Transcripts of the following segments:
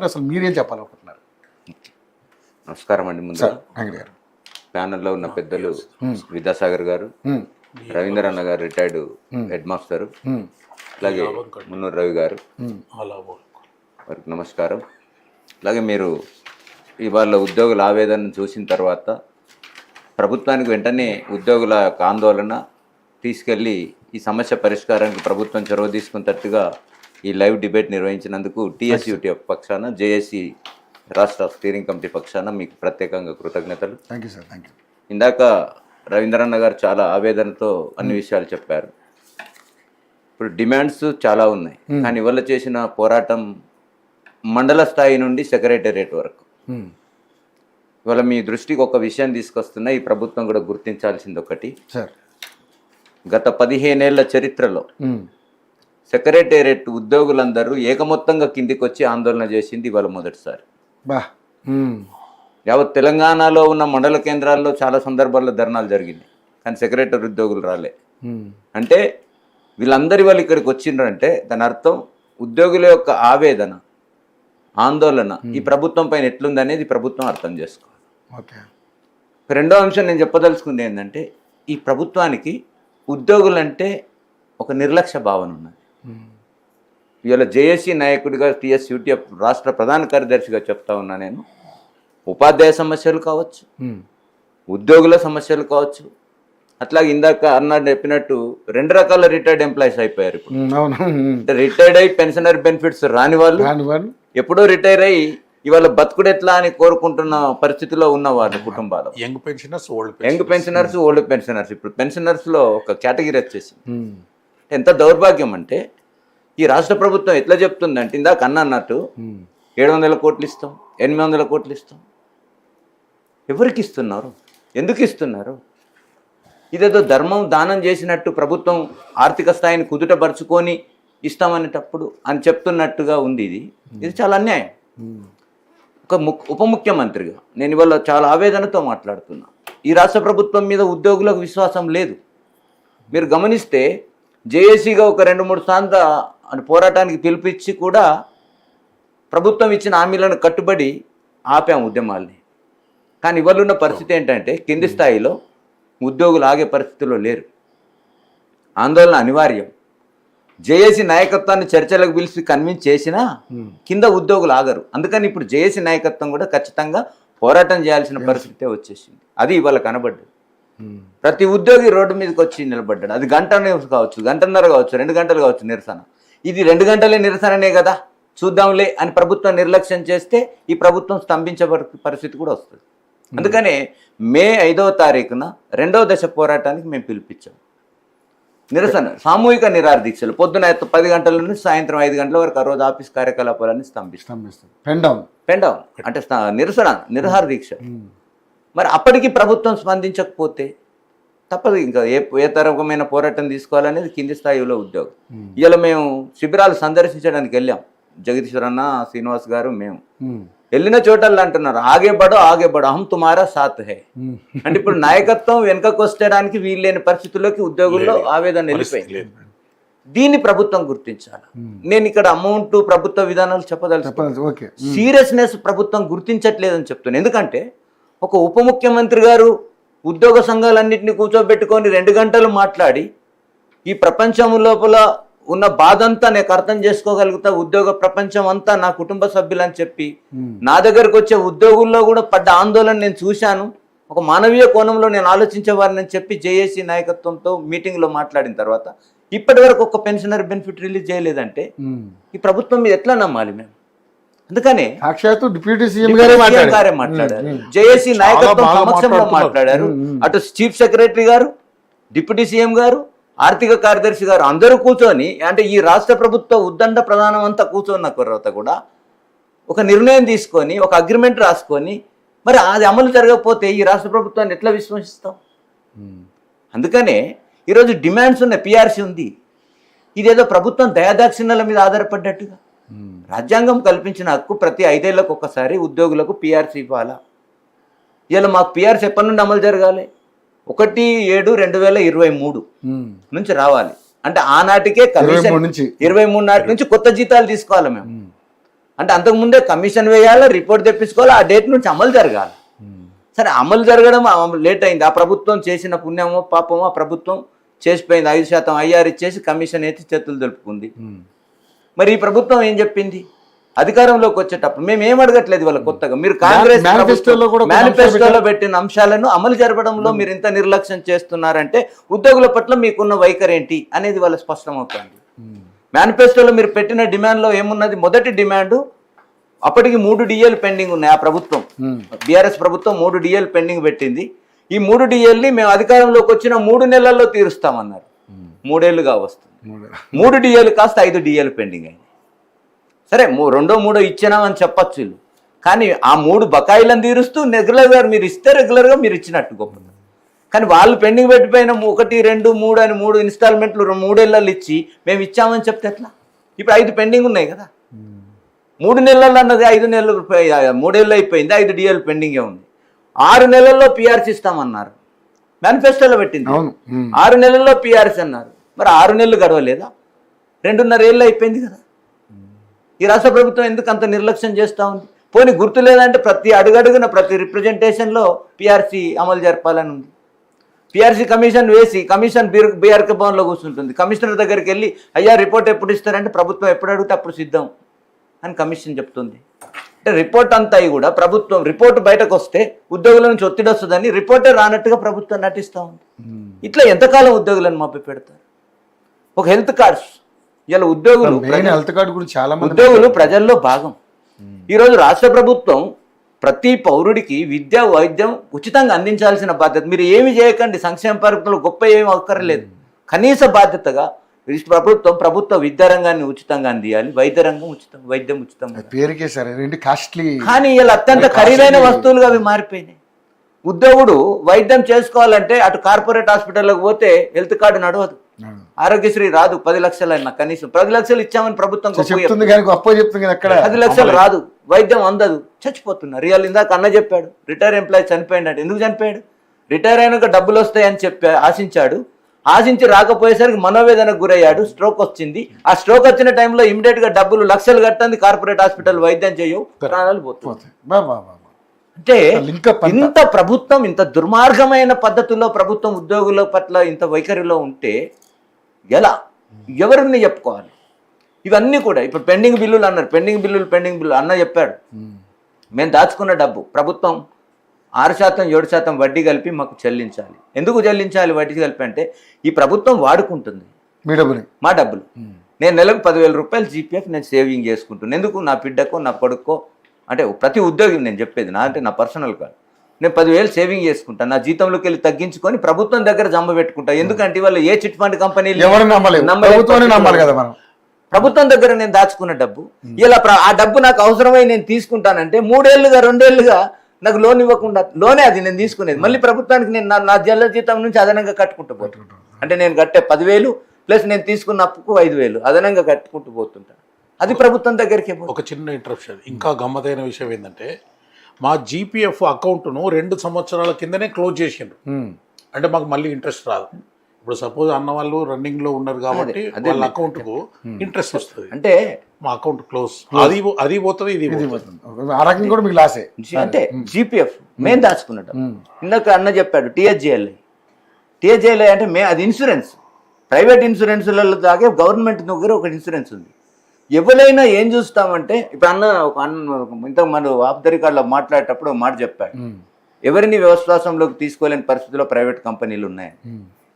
అసలు మీరేం చెప్పాలనుకుంటున్నారు? నమస్కారం అండి. ముందు వెంకట గారు, ప్యానెల్లో ఉన్న పెద్దలు విద్యాసాగర్ గారు, రవీందర్ అన్న గారు రిటైర్డ్ హెడ్ మాస్టర్, అలాగే మున్నూరు రవి గారు, వారికి నమస్కారం. అలాగే మీరు ఇవాళ ఉద్యోగుల ఆవేదనను చూసిన తర్వాత ప్రభుత్వానికి వెంటనే ఉద్యోగుల యొక్క ఆందోళన తీసుకెళ్ళి ఈ సమస్య పరిష్కారానికి ప్రభుత్వం చొరవ తీసుకున్నట్టుగా ఈ లైవ్ డిబేట్ నిర్వహించినందుకు టీఎస్యూటీఎఫ్ పక్షాన, జేఏసీ రాష్ట్ర స్టీరింగ్ కమిటీ పక్షాన మీకు ప్రత్యేకంగా కృతజ్ఞతలు. Thank you sir. Thank you. ఇందాక రవీంద్రన్న గారు చాలా ఆవేదనతో అన్ని విషయాలు చెప్పారు. ఇప్పుడు డిమాండ్స్ చాలా ఉన్నాయి, కానీ ఇవాళ చేసిన పోరాటం మండల స్థాయి నుండి సెక్రటేరియట్ వరకు. ఇవాళ మీ దృష్టికి ఒక విషయం తీసుకొస్తున్నా, ఈ ప్రభుత్వం కూడా గుర్తించాల్సింది ఒకటి సార్. గత 15 ఏళ్ల చరిత్రలో సెక్రటేరియట్ ఉద్యోగులందరూ ఏకమొత్తంగా కిందికి వచ్చి ఆందోళన చేసింది ఇవాళ మొదటిసారి. యావత్ తెలంగాణలో ఉన్న మండల కేంద్రాల్లో చాలా సందర్భాల్లో ధర్నాలు జరిగినాయి, కానీ సెక్రటరీ ఉద్యోగులు రాలే. అంటే వీళ్ళందరి వాళ్ళు ఇక్కడికి వచ్చిండ్రంటే దాని అర్థం ఉద్యోగుల యొక్క ఆవేదన, ఆందోళన ఈ ప్రభుత్వం పైన ఎట్లుంది అనేది ప్రభుత్వం అర్థం చేసుకోవాలి. ఓకే. రెండో అంశం నేను చెప్పదలుచుకుంది ఏంటంటే, ఈ ప్రభుత్వానికి ఉద్యోగులంటే ఒక నిర్లక్ష్య భావన ఉన్నది. ఇవాళ జేఏసీ నాయకుడిగా, టీఎస్యూటీఎఫ్ రాష్ట్ర ప్రధాన కార్యదర్శిగా చెప్తా ఉన్నా నేను, ఉపాధ్యాయ సమస్యలు కావచ్చు, ఉద్యోగుల సమస్యలు కావచ్చు, అట్లాగే ఇందాక అన్న చెప్పినట్టు 2 రకాల రిటైర్డ్ ఎంప్లాయీస్ అయిపోయారు ఇప్పుడు. అంటే రిటైర్డ్ అయ్యి పెన్షనరీ బెనిఫిట్స్ రాని వాళ్ళు, ఎప్పుడో రిటైర్ అయ్యి ఇవాళ బతుకుడు ఎట్లా అని కోరుకుంటున్న పరిస్థితిలో ఉన్న వాళ్ళు కుటుంబాలు. Young pensioners, old pensioners. ఇప్పుడు పెన్షనర్స్లో ఒక కేటగిరీ వచ్చేసింది. ఎంత దౌర్భాగ్యం అంటే, ఈ రాష్ట్ర ప్రభుత్వం ఎట్లా చెప్తుందంటే, ఇందాక అన్నట్టు 700 కోట్లు ఇస్తాం, 800 కోట్లు ఇస్తాం. ఎవరికి ఇస్తున్నారు? ఎందుకు ఇస్తున్నారు? ఇదేదో ధర్మం దానం చేసినట్టు ప్రభుత్వం ఆర్థిక స్థాయిని కుదుటపరుచుకొని ఇస్తామనేటప్పుడు అని చెప్తున్నట్టుగా ఉంది. ఇది చాలా అన్యాయం. ఒక ఉప ముఖ్యమంత్రిగా నేను ఇవాళ చాలా ఆవేదనతో మాట్లాడుతున్నా. ఈ రాష్ట్ర ప్రభుత్వం మీద ఉద్యోగులకు విశ్వాసం లేదు. మీరు గమనిస్తే జేఏసీగా ఒక 2-3 సార్లు పోరాటానికి పిలిపించి కూడా ప్రభుత్వం ఇచ్చిన హామీలను కట్టుబడి ఆపాం ఉద్యమాల్ని. కానీ ఇవాళ ఉన్న పరిస్థితి ఏంటంటే, కింది స్థాయిలో ఉద్యోగులు ఆగే పరిస్థితిలో లేరు. ఆందోళన అనివార్యం. జేఏసీ నాయకత్వాన్ని చర్చలకు పిలిచి కన్విన్స్ చేసినా కింద ఉద్యోగులు ఆగరు. అందుకని ఇప్పుడు జేఏసీ నాయకత్వం కూడా ఖచ్చితంగా పోరాటం చేయాల్సిన పరిస్థితే వచ్చేసింది. అది ఇవాళ కనబడ్డది. ప్రతి ఉద్యోగి రోడ్డు మీదకి వచ్చి నిలబడ్డాడు. అది గంట కావచ్చు, గంటన్నర కావచ్చు, 2 గంటలు కావచ్చు నిరసన. ఇది 2 గంటలే నిరసననే కదా, చూద్దాంలే అని ప్రభుత్వం నిర్లక్ష్యం చేస్తే ఈ ప్రభుత్వం స్తంభించే పరిస్థితి కూడా వస్తుంది. అందుకనే మే 5వ తారీఖున 2వ దశ పోరాటానికి మేము పిలిపించాం. నిరసన, సామూహిక నిరాహార దీక్షలు పొద్దున 10 గంటల నుంచి సాయంత్రం 5 గంటల వరకు ఆ రోజు ఆఫీస్ కార్యకలాపాలన్నీ స్తంభిస్తాం. పెన్ డౌన్ అంటే నిరసన, నిరాహార దీక్ష. మరి అప్పటికి ప్రభుత్వం స్పందించకపోతే తప్పదు. ఇంకా ఏ తరకమైన పోరాటం తీసుకోవాలనేది కింది స్థాయిలో ఉద్యోగం. ఇలా మేము శిబిరాలు సందర్శించడానికి వెళ్ళాం. జగదీశ్వర్ అన్న, శ్రీనివాస్ గారు, మేము వెళ్ళిన చోటల్లో అంటున్నారు, ఆగే బడో హమ్ తుమారా సాత్ హై. అంటే ఇప్పుడు నాయకత్వం వెనుకకు వచ్చడానికి వీల్లేని పరిస్థితుల్లోకి ఉద్యోగుల్లో ఆవేదన వెళ్ళిపోయింది. దీన్ని ప్రభుత్వం గుర్తించాలి. నేను ఇక్కడ అమౌంట్, ప్రభుత్వ విధానాలు చెప్పదలుచుకున్నాను. సీరియస్నెస్ ప్రభుత్వం గుర్తించట్లేదని చెప్తున్నాను. ఎందుకంటే ఒక ఉప ముఖ్యమంత్రి గారు ఉద్యోగ సంఘాలన్నింటినీ కూర్చోబెట్టుకొని 2 గంటలు మాట్లాడి ఈ ప్రపంచం లోపల ఉన్న బాధ అంతా నేను అర్థం చేసుకోగలుగుతా, ఉద్యోగ ప్రపంచం అంతా నా కుటుంబ సభ్యులని చెప్పి నా దగ్గరకు వచ్చే ఉద్యోగుల్లో కూడా పడ్డ ఆందోళన నేను చూశాను, ఒక మానవీయ కోణంలో నేను ఆలోచించేవారిని చెప్పి జేఏసీ నాయకత్వంతో మీటింగ్లో మాట్లాడిన తర్వాత ఇప్పటి వరకు ఒక పెన్షనరీ బెనిఫిట్ రిలీజ్ చేయలేదంటే ఈ ప్రభుత్వం మీద ఎట్లా నమ్మాలి మేము? అందుకనే డిప్యూటీ సీఎం గారే మాట్లాడారు, జేఏసీ నాయకత్వం సమక్షంలో మాట్లాడారు. అటు చీఫ్ సెక్రటరీ గారు, డిప్యూటీ సీఎం గారు, ఆర్థిక కార్యదర్శి గారు అందరూ కూర్చొని, అంటే ఈ రాష్ట్ర ప్రభుత్వ ఉద్దండ ప్రధానం అంతా కూర్చొన్న తర్వాత కూడా ఒక నిర్ణయం తీసుకొని, ఒక అగ్రిమెంట్ రాసుకొని, మరి అది అమలు జరగకపోతే ఈ రాష్ట్ర ప్రభుత్వాన్ని ఎట్లా విశ్వసిస్తాం? అందుకనే ఈరోజు డిమాండ్స్ ఉన్న పిఆర్సీ ఉంది. ఇదేదో ప్రభుత్వం దయాదాక్షిణ్యాల మీద ఆధారపడ్డట్టుగా. రాజ్యాంగం కల్పించిన హక్కు ప్రతి 5 ఏళ్లకు ఒకసారి ఉద్యోగులకు పిఆర్సీ ఇవ్వాలా. ఇలా మాకు పిఆర్సీ ఎప్పటి నుండి అమలు జరగాలి? 1/7/2023 నుంచి రావాలి. అంటే ఆనాటికే కమిషన్ 23 నాటి నుంచి కొత్త జీతాలు తీసుకోవాలి మేము. అంటే అంతకుముందే కమిషన్ వేయాలి, రిపోర్ట్ తెప్పించుకోవాలి, ఆ డేట్ నుంచి అమలు జరగాలి. సరే అమలు జరగడం లేట్ అయింది. ఆ ప్రభుత్వం చేసిన పుణ్యమో పాపమో ఆ ప్రభుత్వం చేసిపోయింది. 5% ఐఆర్ ఇచ్చేసి కమిషన్ ఎత్తి చేతులు తెలుపుకుంది. మరి ఈ ప్రభుత్వం ఏం చెప్పింది? అధికారంలోకి వచ్చేటప్పుడు మేము ఏం అడగట్లేదు వాళ్ళ కొత్తగా, మీరు కాంగ్రెస్ మేనిఫెస్టోలో పెట్టిన అంశాలను అమలు జరపడంలో మీరు ఇంత నిర్లక్ష్యం చేస్తున్నారంటే ఉద్యోగుల పట్ల మీకున్న వైఖరి ఏంటి అనేది వాళ్ళ స్పష్టమవుతుంది. మేనిఫెస్టోలో మీరు పెట్టిన డిమాండ్లో ఏమున్నది? మొదటి డిమాండ్, అప్పటికి 3 డిఏలు పెండింగ్ ఉన్నాయి. ఆ ప్రభుత్వం బీఆర్ఎస్ ప్రభుత్వం 3 డిఏలు పెండింగ్ పెట్టింది. ఈ 3 డిఏల్ని మేము అధికారంలోకి వచ్చిన 3 నెలల్లో తీరుస్తామన్నారు. 3 ఏళ్ళుగా వస్తుంది. 3 డిఏలు కాస్త 5 డిఏలు పెండింగ్ అయింది. సరే 2-3 ఇచ్చినామని చెప్పచ్చు వీళ్ళు, కానీ ఆ 3 బకాయిలను తీరుస్తూ రెగ్యులర్గా మీరు ఇస్తే రెగ్యులర్గా మీరు ఇచ్చినట్టు గొప్ప. కానీ వాళ్ళు పెండింగ్ పెట్టిపోయిన 1, 2, 3 అని 3 ఇన్స్టాల్మెంట్లు 3 ఏళ్ళల్లో ఇచ్చి మేము ఇచ్చామని చెప్తే ఎట్లా? ఇప్పుడు 5 పెండింగ్ ఉన్నాయి కదా. 3 నెలల్లో అన్నది 5 నెలలు 3 ఏళ్ళు అయిపోయింది, 5 డిఏలు పెండింగే ఉంది. 6 నెలల్లో పిఆర్సీ ఇస్తామన్నారు, మేనిఫెస్టోలో పెట్టింది. 6 నెలల్లో పిఆర్సీ అన్నారు. మరి 6 నెలలు గడవలేదా? 2.5 ఏళ్ళు అయిపోయింది కదా. ఈ రాష్ట్ర ప్రభుత్వం ఎందుకు అంత నిర్లక్ష్యం చేస్తూ ఉంది? పోనీ గుర్తు లేదంటే ప్రతి అడుగడుగున ప్రతి రిప్రజెంటేషన్లో పిఆర్సీ అమలు జరపాలని ఉంది. పిఆర్సీ కమిషన్ వేసి కమిషన్ బీఆర్కే భవన్లో కూర్చుంటుంది. కమిషనర్ దగ్గరికి వెళ్ళి అయ్యా రిపోర్ట్ ఎప్పుడు ఇస్తారంటే ప్రభుత్వం ఎప్పుడు అడిగితే అప్పుడు సిద్ధం అని కమిషన్ చెప్తుంది. అంటే రిపోర్ట్ అంతా కూడా ప్రభుత్వం రిపోర్ట్ బయటకు వస్తే ఉద్యోగుల నుంచి ఒత్తిడి వస్తుందని రిపోర్టే రానట్టుగా ప్రభుత్వం నటిస్తూ ఉంది. ఇట్లా ఎంతకాలం ఉద్యోగులను మభ్య పెడతారు? ఒక హెల్త్ కార్డ్స్ ఇలా ఉద్యోగులు ప్రజల్లో భాగం. ఈరోజు రాష్ట్ర ప్రభుత్వం ప్రతి పౌరుడికి విద్య వైద్యం ఉచితంగా అందించాల్సిన బాధ్యత. మీరు ఏమి చేయకండి, సంక్షేమ పథకాలు గొప్ప ఏమి అక్కర్లేదు, కనీస బాధ్యతగా ప్రభుత్వ విద్యారంగాన్ని ఉచితంగా అందియాలి, వైద్య రంగం ఉచితం, వైద్యం ఉచితం. పేరుకే సరే కాస్ట్లీ, కానీ ఇలా అత్యంత ఖరీదైన వస్తువులుగా అవి మారిపోయినాయి. ఉద్యోగుడు వైద్యం చేసుకోవాలంటే అటు కార్పొరేట్ హాస్పిటల్లోకి పోతే హెల్త్ కార్డు నడవదు, ఆరోగ్యశ్రీ రాదు. 10 లక్షలైనా కనీసం 10 లక్షలు ఇచ్చామని ప్రభుత్వం 10 లక్షలు రాదు, వైద్యం అందదు, చచ్చిపోతున్నారు. రియల్ ఇందాక అన్న చెప్పాడు, రిటైర్ ఎంప్లాయీ చనిపోయినాడు. ఎందుకు చనిపోయాడు? రిటైర్ అయినాక డబ్బులు వస్తాయని ఆశించాడు. ఆశించి రాకపోయేసరికి మనోవేదనకు గురయ్యాడు, స్ట్రోక్ వచ్చింది. ఆ స్ట్రోక్ వచ్చిన టైంలో ఇమీడియట్ గా డబ్బులు లక్షలు కట్టండి, కార్పొరేట్ హాస్పిటల్ వైద్యం చేయవు, ప్రాణాలు పోతుంది. అంటే ఇంత ప్రభుత్వం ఇంత దుర్మార్గమైన పద్ధతుల్లో ప్రభుత్వం ఉద్యోగుల పట్ల ఇంత వైఖరిలో ఉంటే ఎలా, ఎవరిని చెప్పుకోవాలి? ఇవన్నీ కూడా ఇప్పుడు పెండింగ్ బిల్లులు అన్నారు. పెండింగ్ బిల్లులు అన్న చెప్పాడు. మేము దాచుకున్న డబ్బు ప్రభుత్వం 6%, 7% వడ్డీ కలిపి మాకు చెల్లించాలి. ఎందుకు చెల్లించాలి వడ్డీ కలిపి అంటే ఈ ప్రభుత్వం వాడుకుంటుంది మా డబ్బులు. నేను నెలకు 10,000 రూపాయలు జీపీఎఫ్ నేను సేవింగ్ చేసుకుంటున్నాను. ఎందుకు? నా బిడ్డకో నా కొడుకో, అంటే ప్రతి ఉద్యోగి నేను చెప్పేది నా పర్సనల్ కాదు. నేను 10,000 సేవింగ్ చేసుకుంటాను, నా జీతంలోకి వెళ్ళి తగ్గించుకొని ప్రభుత్వం దగ్గర జమ పెట్టుకుంటాను. ఎందుకంటే వాళ్ళు ఏ చిట్ ఫండ్ కంపెనీలు ప్రభుత్వం దగ్గర నేను దాచుకున్న డబ్బు ఇలా ఆ డబ్బు నాకు అవసరమై నేను తీసుకుంటానంటే 3 ఏళ్ళుగా 2 ఏళ్ళుగా నాకు లోన్ ఇవ్వకుండా, లోనే అది నేను తీసుకునేది మళ్ళీ ప్రభుత్వానికి నేను నా జల్ల జీతం నుంచి అదనంగా కట్టుకుంటూ పోతుంటాను. అంటే నేను కట్టే 10,000 ప్లస్ నేను తీసుకున్న అప్పుకు 5,000 అదనంగా కట్టుకుంటూ పోతుంటాను. అది ప్రభుత్వం దగ్గరికి. ఒక చిన్న ఇంటరప్షన్, ఇంకా గమ్మతైన విషయం ఏంటంటే మా జీపీఎఫ్ అకౌంట్ను 2 సంవత్సరాల కిందనే క్లోజ్ చేసిండ్రు. అంటే మాకు మళ్ళీ ఇంట్రెస్ట్ రాదు. ఇప్పుడు సపోజ్ అన్న వాళ్ళు రన్నింగ్ లో ఉన్నారు కాబట్టి వాళ్ళ అకౌంట్ కు ఇంట్రెస్ట్ వస్తుంది. అంటే మా అకౌంట్ క్లోజ్, అది పోతుంది, ఇది కూడా మీకు లాసే. అంటే జీపీఎఫ్ మేము దాచుకున్నట్టు ఇందాక అన్న చెప్పాడు. టీఎస్జేఎల్ఐ అంటే అది ఇన్సూరెన్స్, ప్రైవేట్ ఇన్సూరెన్స్లలో దాగే గవర్నమెంట్ దగ్గర ఒక ఇన్సూరెన్స్ ఉంది. ఎవరైనా ఏం చూస్తామంటే ఇప్పుడు ఇంత మన ఆఫ్ ద రికార్డులో మాట్లాడేటప్పుడు మాట చెప్పాడు, ఎవరిని విశ్వాసంలోకి తీసుకోలేని పరిస్థితిలో ప్రైవేట్ కంపెనీలు ఉన్నాయి.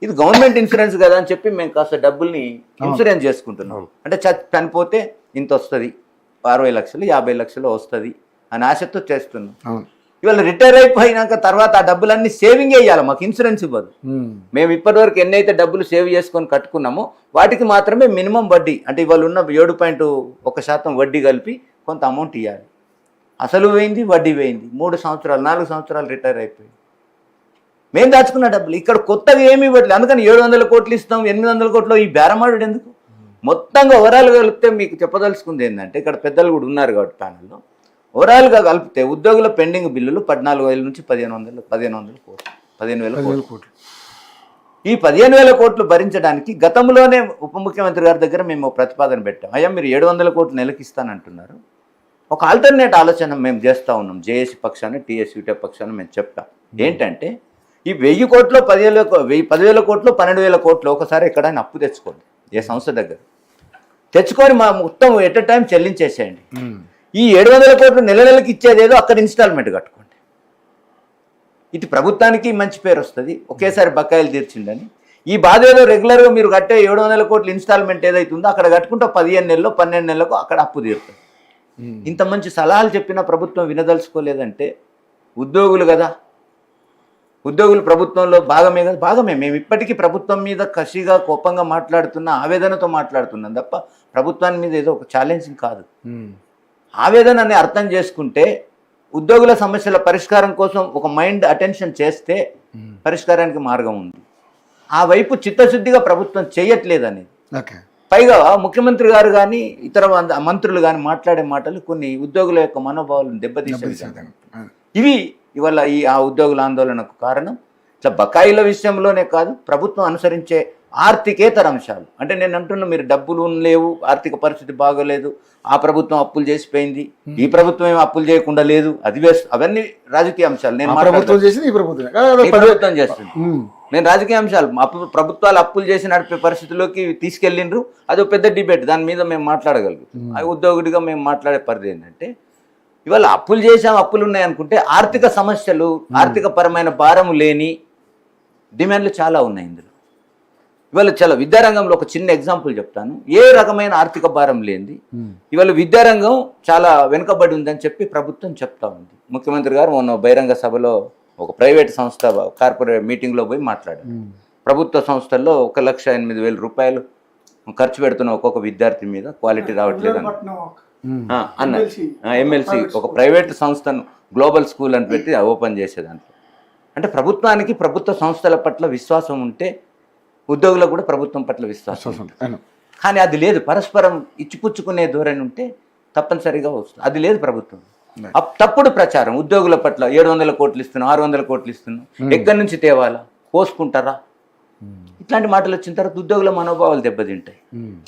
ఇది గవర్నమెంట్ ఇన్సూరెన్స్ కదా అని చెప్పి మేము కాస్త డబ్బుల్ని ఇన్సూరెన్స్ చేసుకుంటున్నాం. అంటే చనిపోతే ఇంత వస్తుంది, 60 లక్షలు 50 లక్షలు వస్తుంది అని ఆశతో చేస్తున్నాం. ఇవాళ రిటైర్ అయిపోయినాక తర్వాత ఆ డబ్బులన్నీ సేవింగ్ వేయాలి, మాకు ఇన్సూరెన్స్ ఇవ్వదు. మేము ఇప్పటివరకు ఎన్నైతే డబ్బులు సేవ్ చేసుకొని కట్టుకున్నామో వాటికి మాత్రమే మినిమం వడ్డీ, అంటే ఇవాళ ఉన్న 7.1% వడ్డీ కలిపి కొంత అమౌంట్ ఇవ్వాలి. అసలు వేయింది, వడ్డీ వేయింది. 3 సంవత్సరాలు 4 సంవత్సరాలు రిటైర్ అయిపోయింది. మేము దాచుకున్న డబ్బులు ఇక్కడ కొత్తగా ఏమి ఇవ్వట్లేదు. అందుకని 700 కోట్లు ఇస్తాం, 800 కోట్లు, ఈ బేరమాడు ఎందుకు? మొత్తంగా ఓవరాల్గా కలిపితే మీకు చెప్పదలుచుకుంది ఏంటంటే, ఇక్కడ పెద్దలు కూడా ఉన్నారు కాబట్టి ప్యానల్లో, ఓవరాల్గా కలిపితే ఉద్యోగుల పెండింగ్ బిల్లులు 14,000 నుంచి 15,000 కోట్లు. ఈ 15,000 కోట్లు భరించడానికి గతంలోనే ఉప ముఖ్యమంత్రి గారి దగ్గర మేము ప్రతిపాదన పెట్టాం. అయ్యా మీరు 700 కోట్లు నెలకి ఇస్తానంటున్నారు, ఒక ఆల్టర్నేట్ ఆలోచన మేము చేస్తూ ఉన్నాం. జేఏసీ పక్షాన, టీఎస్యూటీ పక్షాన మేము చెప్తాం ఏంటంటే, ఈ 1000 కోట్లు 10,000 కోట్లు 12,000 కోట్లు ఒకసారి ఎక్కడైనా అప్పు తెచ్చుకోండి, ఏ సంస్థ దగ్గర తెచ్చుకొని మా మొత్తం ఎట్ ఎ టైం చెల్లించేసేయండి. ఈ 700 కోట్లు నెల నెలకి ఇచ్చేదేదో అక్కడ ఇన్స్టాల్మెంట్ కట్టుకోండి. ఇది ప్రభుత్వానికి మంచి పేరు వస్తుంది, ఒకేసారి బకాయిలు తీర్చిండని. ఈ బాధ ఏదో రెగ్యులర్గా మీరు కట్టే 700 కోట్లు ఇన్స్టాల్మెంట్ ఏదైతే ఉందో అక్కడ కట్టుకుంటే 15 నెలల్లో 12 నెలలకు అక్కడ అప్పు తీరుతుంది. ఇంత మంచి సలహాలు చెప్పినా ప్రభుత్వం వినదలుచుకోలేదంటే ఉద్యోగులు కదా, ఉద్యోగులు ప్రభుత్వంలో భాగమే కదా, భాగమే. మేము ఇప్పటికీ ప్రభుత్వం మీద కసిగా కోపంగా మాట్లాడుతున్నా, ఆవేదనతో మాట్లాడుతున్నాం తప్ప ప్రభుత్వాన్ని మీద ఏదో ఒక ఛాలెంజింగ్ కాదు. ఆవేదనని అర్థం చేసుకుంటే ఉద్యోగుల సమస్యల పరిష్కారం కోసం ఒక మైండ్ అటెన్షన్ చేస్తే పరిష్కారానికి మార్గం ఉంది. ఆ వైపు చిత్తశుద్ధిగా ప్రభుత్వం చేయట్లేదని. పైగా ముఖ్యమంత్రి గారు కానీ ఇతర మంత్రులు కానీ మాట్లాడే మాటలు కొన్ని ఉద్యోగుల యొక్క మనోభావాలను దెబ్బతీసే ఇవి ఇవాళ ఆ ఉద్యోగుల ఆందోళనకు కారణం. ఇట్లా బకాయిల విషయంలోనే కాదు, ప్రభుత్వం అనుసరించే ఆర్థికేతర అంశాలు. అంటే నేను అంటున్నా, మీరు డబ్బులు లేవు, ఆర్థిక పరిస్థితి బాగోలేదు, ఆ ప్రభుత్వం అప్పులు చేసిపోయింది, ఈ ప్రభుత్వం ఏమి అప్పులు చేయకుండా లేదు, అది అవన్నీ రాజకీయ అంశాలు. నేను ప్రభుత్వం చేస్తుంది, నేను రాజకీయ అంశాలు. ప్రభుత్వాలు అప్పులు చేసి నడిపే పరిస్థితుల్లోకి తీసుకెళ్ళిండ్రు, అది పెద్ద డిబేట్, దాని మీద మేము మాట్లాడగలుగుతాం. అది ఉద్యోగుడిగా మేము మాట్లాడే పరిధి ఏంటంటే, ఇవాళ అప్పులు చేసాం, అప్పులు ఉన్నాయనుకుంటే ఆర్థిక సమస్యలు, ఆర్థిక పరమైన భారము లేని డిమాండ్లు చాలా ఉన్నాయి ఇందులో. ఇవాళ చాలా విద్యారంగంలో ఒక చిన్న ఎగ్జాంపుల్ చెప్తాను. ఏ రకమైన ఆర్థిక భారం లేనిది ఇవాళ విద్యారంగం చాలా వెనుకబడి ఉందని చెప్పి ప్రభుత్వం చెప్తా ఉంది. ముఖ్యమంత్రి గారు మొన్న బహిరంగ సభలో ఒక ప్రైవేట్ సంస్థ కార్పొరేట్ మీటింగ్లో పోయి మాట్లాడారు. ప్రభుత్వ సంస్థల్లో 1,08,000 రూపాయలు ఖర్చు పెడుతున్న ఒక్కొక్క విద్యార్థి మీద క్వాలిటీ రావట్లేదు అన్న ఎమ్మెల్సీ ఒక ప్రైవేట్ సంస్థను గ్లోబల్ స్కూల్ అని పెట్టి ఓపెన్ చేసేదాంట్లో. అంటే ప్రభుత్వానికి ప్రభుత్వ సంస్థల పట్ల విశ్వాసం ఉంటే ఉద్యోగులకు కూడా ప్రభుత్వం పట్ల విశ్వాసం ఉంటుంది. కానీ అది లేదు, పరస్పరం ఇచ్చిపుచ్చుకునే ధోరణి ఉంటే తప్పనిసరిగా వస్తుంది. అది లేదు ప్రభుత్వం. తప్పుడు ప్రచారం ఉద్యోగుల పట్ల 700 కోట్లు ఇస్తున్నాం, 600 కోట్లు ఇస్తున్నాం, ఎక్కడి నుంచి తేవాలా, కోసుకుంటారా, ఇట్లాంటి మాటలు వచ్చిన తర్వాత ఉద్యోగుల మనోభావాలు దెబ్బతింటాయి.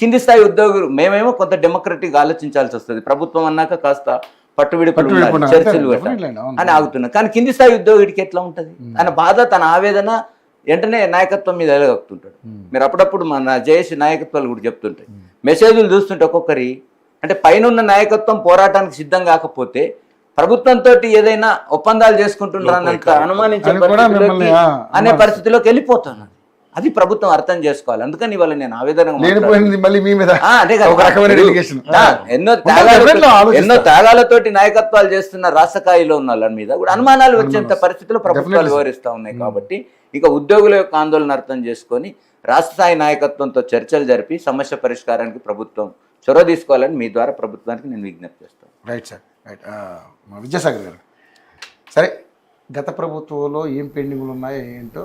కింది స్థాయి ఉద్యోగులు మేమేమో కొంత డెమోక్రటిక్ ఆలోచించాల్సి వస్తుంది. ప్రభుత్వం కాస్త పట్టువిడుపులు చర్చలు అని ఆగుతున్నాం. కానీ కింది స్థాయి ఉద్యోగుడికి ఎట్లా ఉంటుంది, తన బాధ తన ఆవేదన వెంటనే నాయకత్వం మీద ఎలగలుగుతుంటాడు. మీరు అప్పుడప్పుడు మన జేఏసీ నాయకత్వాలు కూడా చెప్తుంటాయి, మెసేజ్లు చూస్తుంటే ఒక్కొక్కరి అంటే పైన నాయకత్వం పోరాటానికి సిద్ధం కాకపోతే ప్రభుత్వంతో ఏదైనా ఒప్పందాలు చేసుకుంటున్నారంత అనుమానించే అనే పరిస్థితిలోకి వెళ్ళిపోతాను. అది ప్రభుత్వం అర్థం చేసుకోవాలి. అందుకని ఇవాళ నేను ఆవేదన ఎన్నో త్యాగాలతోటి నాయకత్వాలు చేస్తున్న రాష్ట్రస్థాయిలో ఉన్న వాళ్ళ మీద కూడా అనుమానాలు వచ్చేంత పరిస్థితిలో ప్రభుత్వాలు వివరిస్తూ ఉన్నాయి. కాబట్టి ఇక ఉద్యోగుల యొక్క ఆందోళన అర్థం చేసుకొని రాష్ట్ర స్థాయి నాయకత్వంతో చర్చలు జరిపి సమస్య పరిష్కారానికి ప్రభుత్వం చొరవ తీసుకోవాలని మీ ద్వారా ప్రభుత్వానికి నేను విజ్ఞప్తి చేస్తాను. Right sir, right. విద్యాసాగర్ గారు, సరే గత ప్రభుత్వంలో ఏం పెండింగ్లు ఉన్నాయో ఏంటో